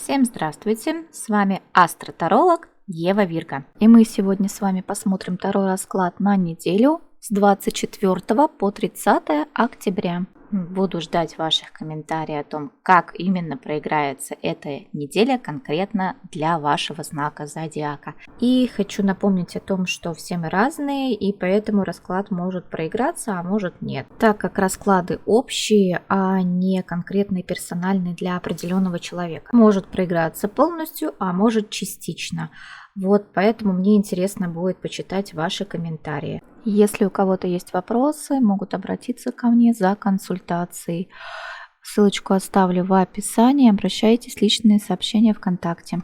Всем здравствуйте! С вами астротаролог Ева Вирга. И мы сегодня с вами посмотрим Таро расклад на неделю с 24 по 30 октября. Буду ждать ваших комментариев о том, как именно проиграется эта неделя конкретно для вашего знака зодиака. И хочу напомнить о том, что все мы разные, и поэтому расклад может проиграться, а может нет. Так как расклады общие, а не конкретные персональные для определенного человека. Может проиграться полностью, а может частично. Вот, поэтому мне интересно будет почитать ваши комментарии. Если у кого-то есть вопросы, могут обратиться ко мне за консультацией. Ссылочку оставлю в описании. Обращайтесь, личные сообщения ВКонтакте.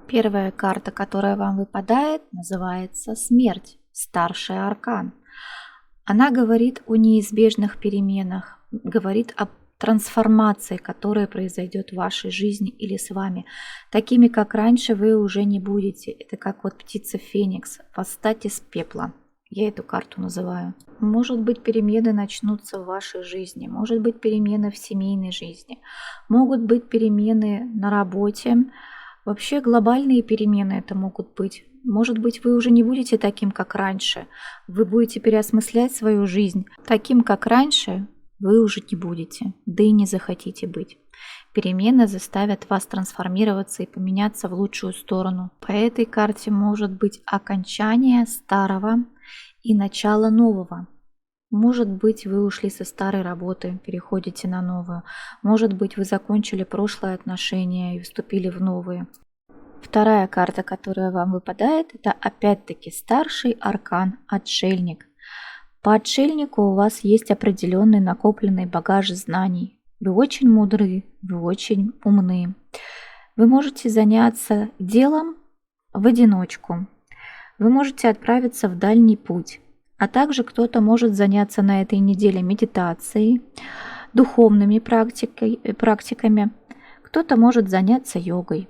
Первая карта, которая вам выпадает, называется «Смерть», старший аркан. Она говорит о неизбежных переменах, говорит об трансформации, которая произойдет в вашей жизни или с вами. Такими, как раньше, вы уже не будете. Это как вот птица Феникс, восстать из пепла. Я эту карту называю. Может быть, перемены начнутся в вашей жизни, может быть, перемены в семейной жизни, могут быть перемены на работе. Вообще глобальные перемены это могут быть. Может быть, вы уже не будете таким, как раньше. Вы будете переосмыслять свою жизнь. Таким, как раньше, вы уже не будете, да и не захотите быть. Перемены заставят вас трансформироваться и поменяться в лучшую сторону. По этой карте может быть окончание старого и начало нового. Может быть, вы ушли со старой работы, переходите на новую. Может быть, вы закончили прошлые отношения и вступили в новые. Вторая карта, которая вам выпадает, это опять-таки старший аркан Отшельник. По отшельнику у вас есть определенный накопленный багаж знаний. Вы очень мудры, вы очень умны. Вы можете заняться делом в одиночку. Вы можете отправиться в дальний путь. А также кто-то может заняться на этой неделе медитацией, духовными практиками. Кто-то может заняться йогой.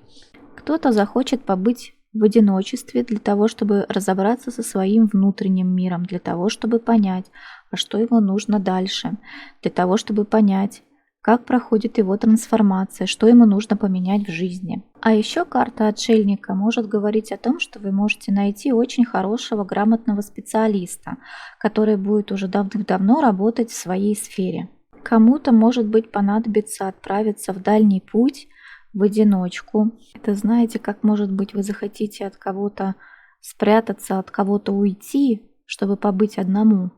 Кто-то захочет побыть в одиночестве для того, чтобы разобраться со своим внутренним миром, для того, чтобы понять, а что ему нужно дальше, для того, чтобы понять, как проходит его трансформация, что ему нужно поменять в жизни. А еще карта Отшельника может говорить о том, что вы можете найти очень хорошего, грамотного специалиста, который будет уже давным-давно работать в своей сфере. Кому-то, может быть, понадобится отправиться в дальний путь, в одиночку. Это знаете, как может быть вы захотите от кого-то спрятаться, от кого-то уйти, чтобы побыть одному.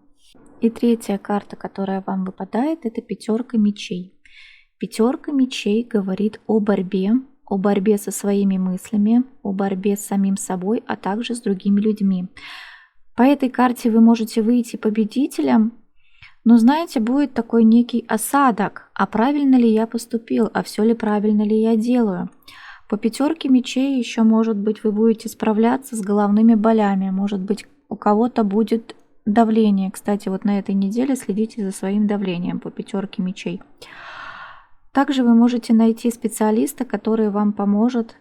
И третья карта, которая вам выпадает, это пятерка мечей. Пятерка мечей говорит о борьбе со своими мыслями, о борьбе с самим собой, а также с другими людьми. По этой карте вы можете выйти победителем, но, знаете, будет такой некий осадок, а правильно ли я поступил, а все ли правильно ли я делаю. По пятерке мечей еще, может быть, вы будете справляться с головными болями, может быть, у кого-то будет давление. Кстати, вот на этой неделе следите за своим давлением по пятерке мечей. Также вы можете найти специалиста, который вам поможет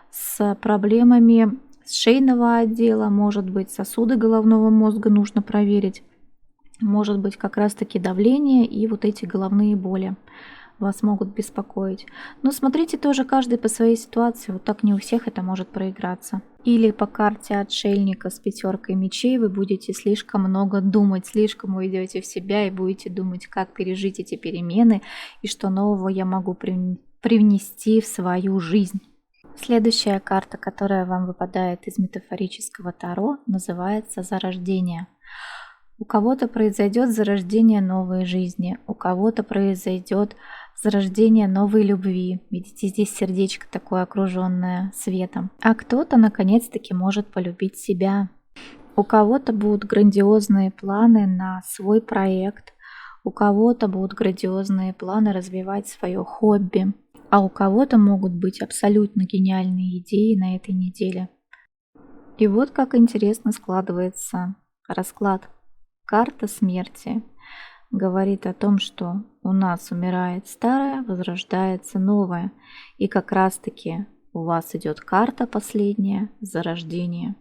с проблемами шейного отдела, может быть, сосуды головного мозга нужно проверить. Может быть, как раз-таки давление и вот эти головные боли вас могут беспокоить. Но смотрите тоже каждый по своей ситуации, вот так не у всех это может проиграться. Или по карте Отшельника с пятеркой мечей вы будете слишком много думать, слишком уйдете в себя и будете думать, как пережить эти перемены и что нового я могу привнести в свою жизнь. Следующая карта, которая вам выпадает из метафорического Таро, называется «Зарождение». У кого-то произойдет зарождение новой жизни, у кого-то произойдет зарождение новой любви. Видите, здесь сердечко такое окруженное светом. А кто-то наконец-таки может полюбить себя. У кого-то будут грандиозные планы на свой проект, у кого-то будут грандиозные планы развивать свое хобби, а у кого-то могут быть абсолютно гениальные идеи на этой неделе. И вот как интересно складывается расклад. Карта смерти говорит о том, что у нас умирает старое, возрождается новое. И как раз-таки у вас идет карта последняя, зарождение.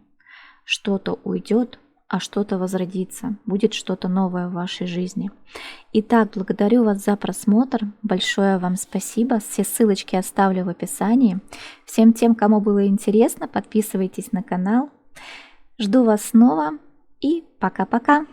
Что-то уйдет, а что-то возродится, будет что-то новое в вашей жизни. Итак, благодарю вас за просмотр. Большое вам спасибо. Все ссылочки оставлю в описании. Всем тем, кому было интересно, подписывайтесь на канал. Жду вас снова и пока-пока.